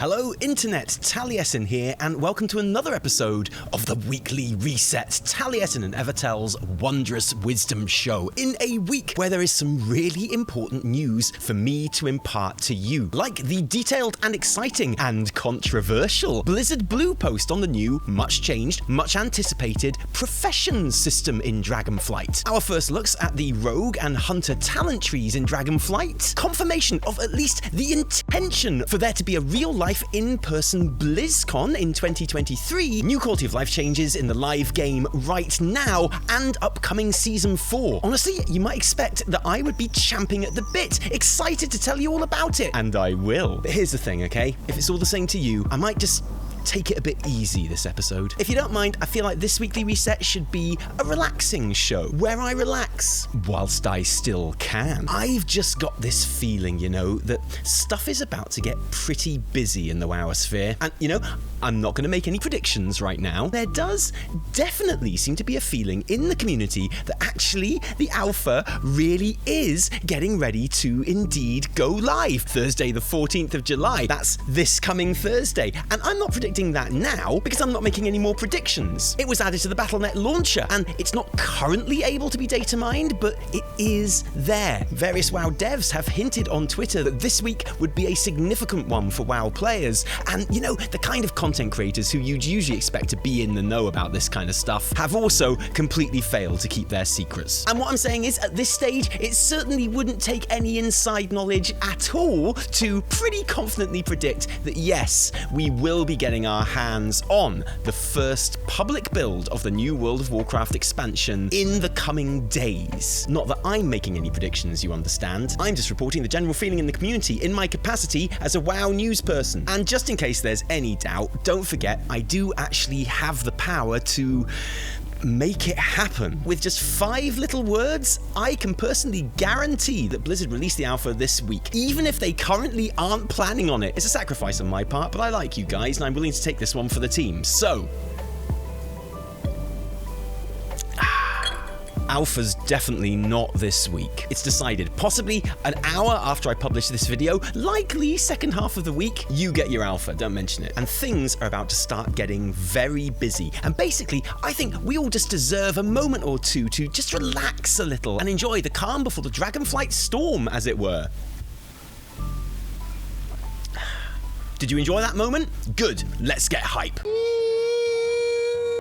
Hello Internet, Taliesin here, and welcome to another episode of the weekly reset, Taliesin and Eviterl's wondrous wisdom show, in a week where there is some really important news for me to impart to you, like the detailed and exciting and controversial Blizzard Blue post on the new, much changed, much anticipated professions system in Dragonflight, our first looks at the rogue and hunter talent trees in Dragonflight, confirmation of at least the intention for there to be a real-life in-person BlizzCon in 2023, new quality of life changes in the live game right now, and upcoming Season 4. Honestly, you might expect that I would be champing at the bit, excited to tell you all about it, and I will. But here's the thing, okay? If it's all the same to you, I might just take it a bit easy this episode. If you don't mind, I feel like this weekly reset should be a relaxing show, where I relax, whilst I still can. I've just got this feeling, that stuff is about to get pretty busy in the WoWosphere, and I'm not going to make any predictions right now. There does definitely seem to be a feeling in the community that actually the alpha really is getting ready to indeed go live. Thursday the 14th of July, that's this coming Thursday, and I'm not predicting that now because I'm not making any more predictions. It was added to the Battle.net launcher, and it's not currently able to be data mined, but it is there. Various WoW devs have hinted on Twitter that this week would be a significant one for WoW players, and the kind of content creators who you'd usually expect to be in the know about this kind of stuff have also completely failed to keep their secrets. And what I'm saying is, at this stage, it certainly wouldn't take any inside knowledge at all to pretty confidently predict that yes, we will be getting our hands on the first public build of the new World of Warcraft expansion in the coming days. Not that I'm making any predictions, you understand. I'm just reporting the general feeling in the community in my capacity as a WoW news person. And just in case there's any doubt, don't forget, I do actually have the power to make it happen. With just 5 little words, I can personally guarantee that Blizzard release the alpha this week, even if they currently aren't planning on it. It's a sacrifice on my part, but I like you guys, and I'm willing to take this one for the team. So, alpha's definitely not this week. It's decided. Possibly an hour after I publish this video, likely second half of the week, you get your alpha, don't mention it. And things are about to start getting very busy. And basically, I think we all just deserve a moment or two to just relax a little and enjoy the calm before the Dragonflight storm, as it were. Did you enjoy that moment? Good, let's get hype.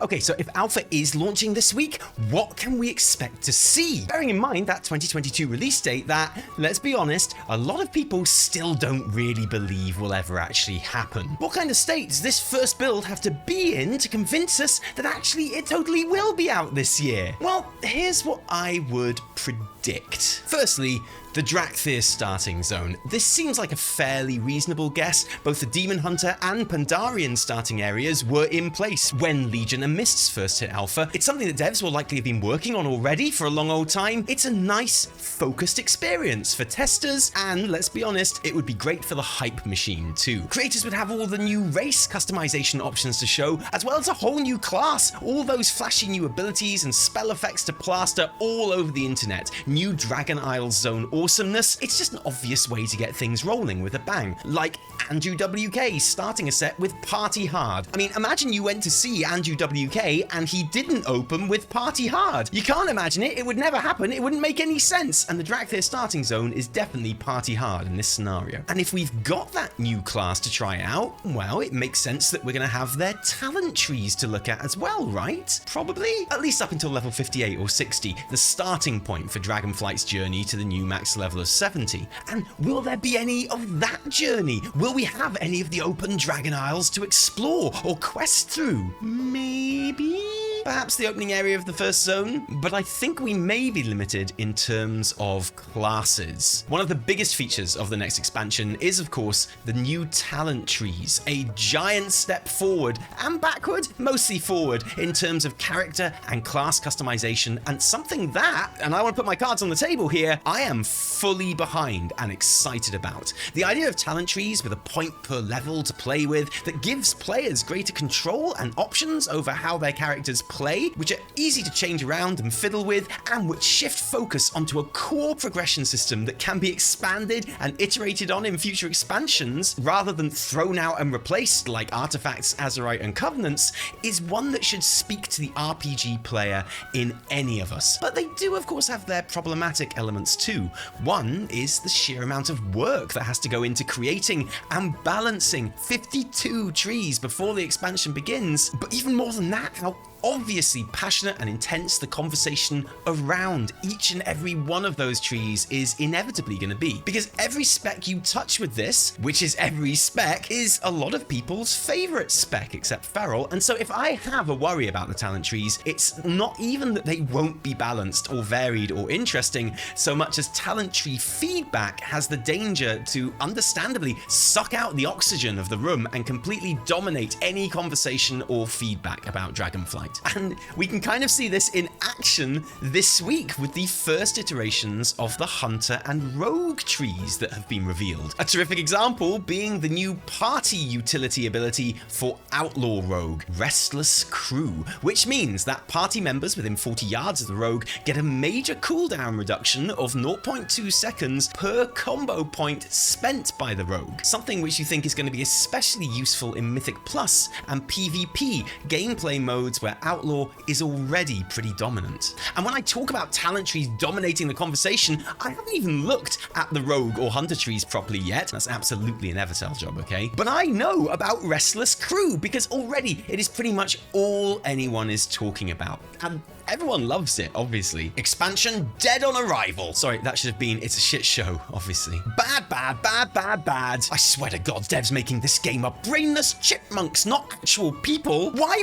Okay, so if Alpha is launching this week, what can we expect to see? Bearing in mind that 2022 release date that, let's be honest, a lot of people still don't really believe will ever actually happen. What kind of state does this first build have to be in to convince us that actually it totally will be out this year? Well, here's what I would predict. Firstly, the Dracthyr starting zone. This seems like a fairly reasonable guess. Both the Demon Hunter and Pandarian starting areas were in place when Legion and Mists first hit alpha. It's something that devs will likely have been working on already for a long old time. It's a nice, focused experience for testers, and let's be honest, it would be great for the hype machine too. Creators would have all the new race customization options to show, as well as a whole new class, all those flashy new abilities and spell effects to plaster all over the internet. New Dragon Isles zone awesomeness. It's just an obvious way to get things rolling with a bang, like Andrew WK starting a set with Party Hard. I mean, imagine you went to see Andrew WK and he didn't open with Party Hard. You can't imagine it, it would never happen, it wouldn't make any sense, and the Dracthyr starting zone is definitely Party Hard in this scenario. And if we've got that new class to try out, well, it makes sense that we're going to have their talent trees to look at as well, right? Probably? At least up until level 58 or 60, the starting point for Dragonflight's journey to the new max level of 70. And will there be any of that journey? Will we have any of the open Dragon Isles to explore or quest through? Maybe? Perhaps the opening area of the first zone, but I think we may be limited in terms of classes. One of the biggest features of the next expansion is, of course, the new talent trees, a giant step forward and backward, mostly forward, in terms of character and class customization, and something that, and I want to put my cards on the table here, I am fully behind and excited about. The idea of talent trees with a point per level to play with that gives players greater control and options over how their characters play, which are easy to change around and fiddle with, and which shift focus onto a core progression system that can be expanded and iterated on in future expansions, rather than thrown out and replaced like Artifacts, Azerite, and Covenants, is one that should speak to the RPG player in any of us. But they do, of course, have their problematic elements too. One is the sheer amount of work that has to go into creating and balancing 52 trees before the expansion begins, but even more than that, how obviously passionate and intense the conversation around each and every one of those trees is inevitably going to be. Because every spec you touch with this, which is every spec, is a lot of people's favourite spec, except Feral. And so if I have a worry about the talent trees, it's not even that they won't be balanced or varied or interesting, so much as talent tree feedback has the danger to understandably suck out the oxygen of the room and completely dominate any conversation or feedback about Dragonflight. And we can kind of see this in action this week with the first iterations of the Hunter and Rogue trees that have been revealed. A terrific example being the new party utility ability for Outlaw Rogue, Restless Crew, which means that party members within 40 yards of the Rogue get a major cooldown reduction of 0.2 seconds per combo point spent by the Rogue, something which you think is going to be especially useful in Mythic Plus and PvP gameplay modes where Outlaw is already pretty dominant. And when I talk about talent trees dominating the conversation, I haven't even looked at the Rogue or Hunter trees properly yet. That's absolutely an Evitel job, okay? But I know about Restless Crew because already it is pretty much all anyone is talking about. And everyone loves it, obviously. Expansion dead on arrival. Sorry, that should have been It's a Shit Show, obviously. Bad, bad, bad, bad, bad. I swear to God, devs making this game are brainless chipmunks, not actual people. Why?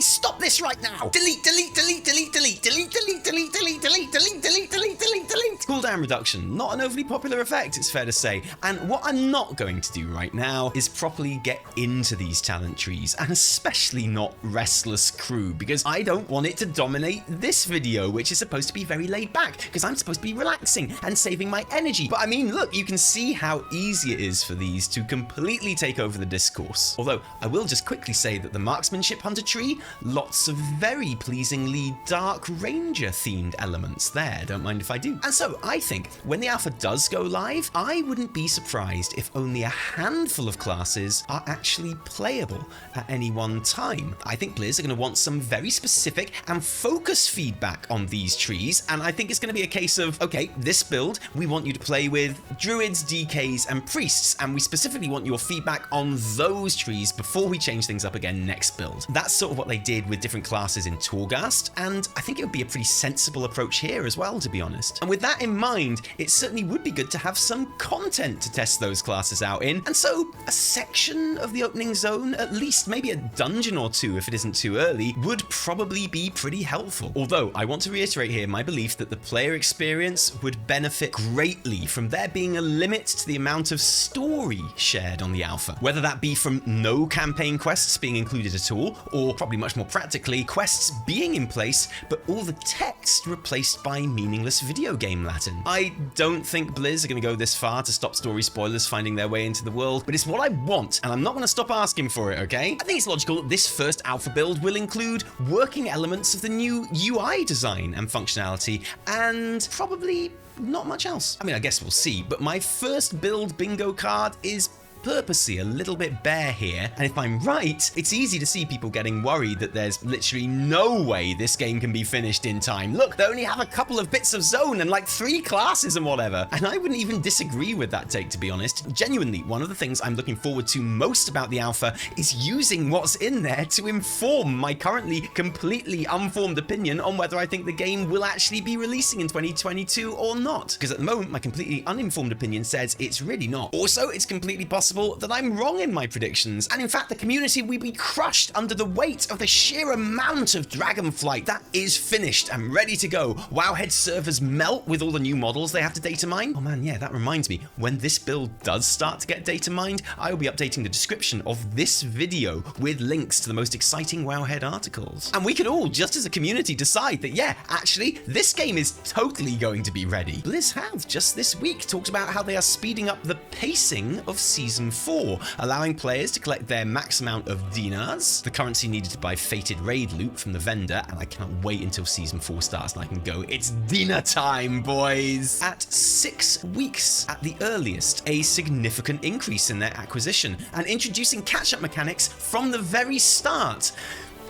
Stop this right now. Delete, delete, delete, delete, delete, delete, delete, delete, delete, delete, delete, delete, delete, delete, delete. Cooldown reduction, not an overly popular effect, it's fair to say. And what I'm not going to do right now is properly get into these talent trees, and especially not Restless Crew, because I don't want it to dominate this video, which is supposed to be very laid back, because I'm supposed to be relaxing and saving my energy. But I mean, look, you can see how easy it is for these to completely take over the discourse. Although, I will just quickly say that the Marksmanship Hunter tree, lots of very pleasingly Dark Ranger themed elements there, don't mind if I do. And so, I think, when the alpha does go live, I wouldn't be surprised if only a handful of classes are actually playable at any one time. I think Blizz are going to want some very specific and focus feedback on these trees, and I think it's going to be a case of, okay, this build, we want you to play with druids, DKs, and priests, and we specifically want your feedback on those trees before we change things up again next build. That's sort of what they did with different classes in Torghast, and I think it would be a pretty sensible approach here as well, to be honest. And with that in mind, it certainly would be good to have some content to test those classes out in, and so a section of the opening zone, at least maybe a dungeon or two if it isn't too early, would probably be pretty helpful. Although, I want to reiterate here my belief that the player experience would benefit greatly from there being a limit to the amount of story shared on the alpha. Whether that be from no campaign quests being included at all, or probably much more practically, quests being in place, but all the text replaced by meaningless video game Latin. I don't think Blizz are going to go this far to stop story spoilers finding their way into the world, but it's what I want, and I'm not going to stop asking for it, okay? I think it's logical that this first alpha build will include working elements of the new UI design and functionality, and probably not much else. I mean, I guess we'll see, but my first build bingo card is purposely a little bit bare here, and if I'm right, it's easy to see people getting worried that there's literally no way this game can be finished in time. Look, they only have a couple of bits of zone and like 3 classes and whatever, and I wouldn't even disagree with that take, to be honest. Genuinely, one of the things I'm looking forward to most about the alpha is using what's in there to inform my currently completely unformed opinion on whether I think the game will actually be releasing in 2022 or not, because at the moment my completely uninformed opinion says it's really not. Also, it's completely possible that I'm wrong in my predictions, and in fact the community will be crushed under the weight of the sheer amount of Dragonflight that is finished and ready to go. Wowhead servers melt with all the new models they have to data mine. Oh man, yeah, that reminds me, when this build does start to get data mined, I will be updating the description of this video with links to the most exciting Wowhead articles. And we could all, just as a community, decide that, yeah, actually, this game is totally going to be ready. Blizz have, just this week, talked about how they are speeding up the pacing of Season Season 4, allowing players to collect their max amount of dinars, the currency needed to buy fated raid loot from the vendor, and I cannot wait until Season 4 starts and I can go, it's dinner time, boys! At 6 weeks at the earliest, a significant increase in their acquisition, and introducing catch-up mechanics from the very start.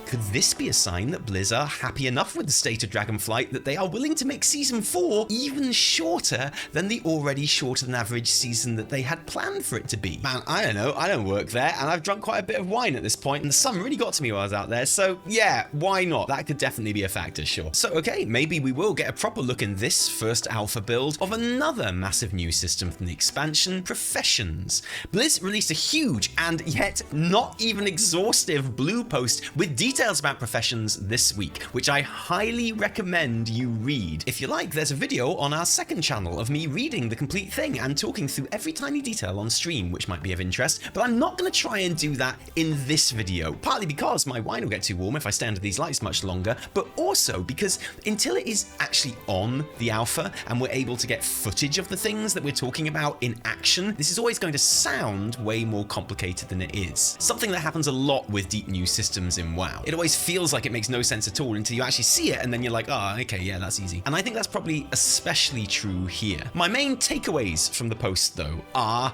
Could this be a sign that Blizz are happy enough with the state of Dragonflight that they are willing to make Season 4 even shorter than the already shorter than average season that they had planned for it to be? Man, I don't know, I don't work there, and I've drunk quite a bit of wine at this point, and the sun really got to me while I was out there, so yeah, why not? That could definitely be a factor, sure. So okay, maybe we will get a proper look in this first alpha build of another massive new system from the expansion, Professions. Blizz released a huge and yet not even exhaustive blue post with details about Professions this week, which I highly recommend you read. If you like, there's a video on our second channel of me reading the complete thing and talking through every tiny detail on stream, which might be of interest, but I'm not going to try and do that in this video, partly because my wine will get too warm if I stay under these lights much longer, but also because until it is actually on the alpha and we're able to get footage of the things that we're talking about in action, this is always going to sound way more complicated than it is. Something that happens a lot with deep new systems in WoW. It always feels like it makes no sense at all until you actually see it, and then you're like, oh, okay, yeah, that's easy. And I think that's probably especially true here. My main takeaways from the post, though, are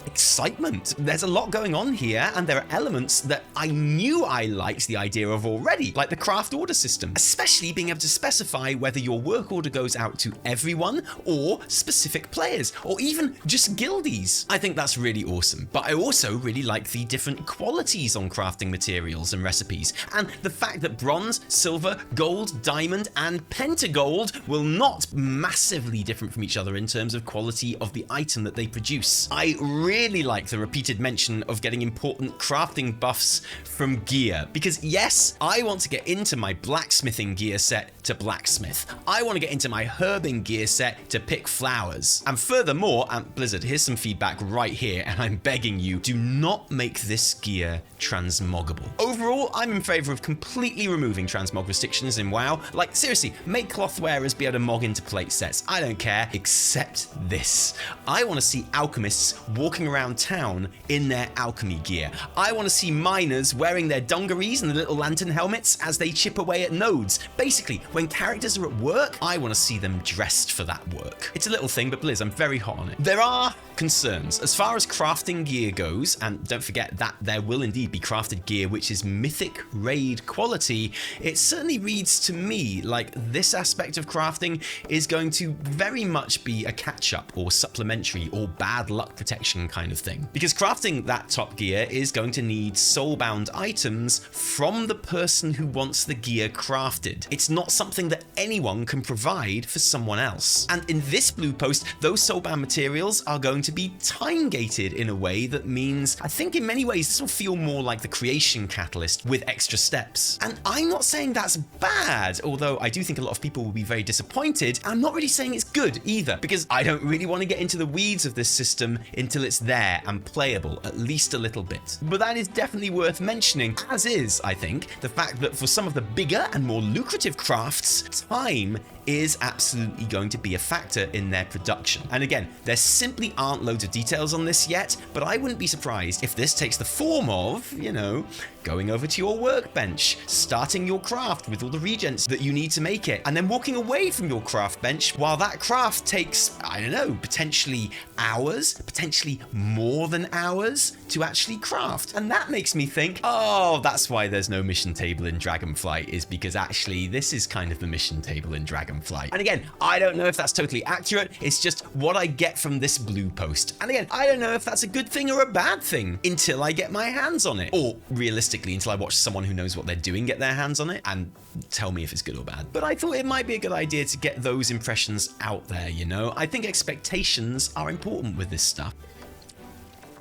excitement. There's a lot going on here, and there are elements that I knew I liked the idea of already, like the craft order system, especially being able to specify whether your work order goes out to everyone or specific players, or even just guildies. I think that's really awesome, but I also really like the different qualities on crafting materials and recipes, and the fact that bronze, silver, gold, diamond, and pentagold will not massively different from each other in terms of quality of the item that they produce. I really like the repeated mention of getting important crafting buffs from gear, because yes, I want to get into my blacksmithing gear set to blacksmith. I want to get into my herbing gear set to pick flowers. And furthermore, and Blizzard, here's some feedback right here, and I'm begging you, do not make this gear transmoggable. Overall, I'm in favor of completely removing transmog restrictions in WoW. Like, seriously, make cloth wearers be able to mog into plate sets. I don't care, except this. I want to see alchemists walking around town in their alchemy gear. I want to see miners wearing their dungarees and the little lantern helmets as they chip away at nodes. Basically, when characters are at work, I want to see them dressed for that work. It's a little thing, but Blizz, I'm very hot on it. There are concerns as far as crafting gear goes, and don't forget that there will indeed be crafted gear which is mythic raid quality. It certainly reads to me like this aspect of crafting is going to very much be a catch-up or supplementary or bad luck protection kind of thing, because crafting that top gear is going to need soulbound items from the person who wants the gear crafted. It's not something that anyone can provide for someone else. And in this blue post, those soulbound materials are going to be time gated in a way that means, I think in many ways, this will feel more like the creation catalyst with extra steps. And I'm not saying that's bad, although I do think a lot of people will be very disappointed. I'm not really saying it's good either, because I don't really want to get into the weeds of this system until it's there and playable, at least a little bit. But that is definitely worth mentioning, as is, I think, the fact that for some of the bigger and more lucrative crafts, time is absolutely going to be a factor in their production. And again, there simply aren't loads of details on this yet, but I wouldn't be surprised if this takes the form of, you know, going over to your workbench, starting your craft with all the regents that you need to make it, and then walking away from your craft bench while that craft takes, I don't know, potentially hours, potentially more than hours to actually craft. And that makes me think, oh, that's why there's no mission table in Dragonflight, is because actually this is kind of the mission table in Dragonflight. And again, I don't know if that's totally accurate, it's just what I get from this blue post. And again, I don't know if that's a good thing or a bad thing until I get my hands on it. Or realistically, until I watch someone who knows what they're doing get their hands on it and tell me if it's good or bad. But I thought it might be a good idea to get those impressions out there, you know? I think expectations are important with this stuff.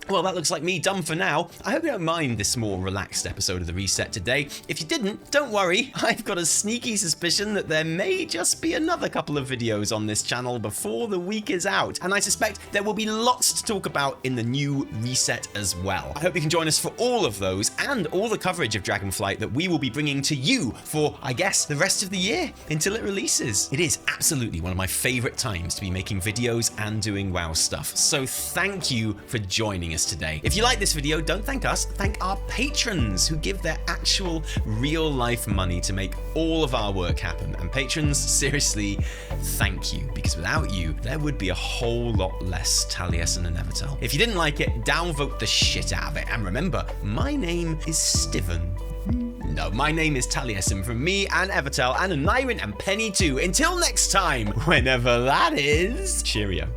Well, that looks like me done for now. I hope you don't mind this more relaxed episode of The Reset today. If you didn't, don't worry. I've got a sneaky suspicion that there may just be another couple of videos on this channel before the week is out. And I suspect there will be lots to talk about in the new Reset as well. I hope you can join us for all of those and all the coverage of Dragonflight that we will be bringing to you for, I guess, the rest of the year until it releases. It is absolutely one of my favorite times to be making videos and doing WoW stuff. So thank you for joining us us today. If you like this video, don't thank us, thank our patrons who give their actual real-life money to make all of our work happen. And patrons, seriously, thank you, because without you, there would be a whole lot less Taliesin and Eviterl. If you didn't like it, downvote the shit out of it. And remember, my name is Steven. No, my name is Taliesin from me and Evitel and Nyrin and Penny too. Until next time, whenever that is, cheerio.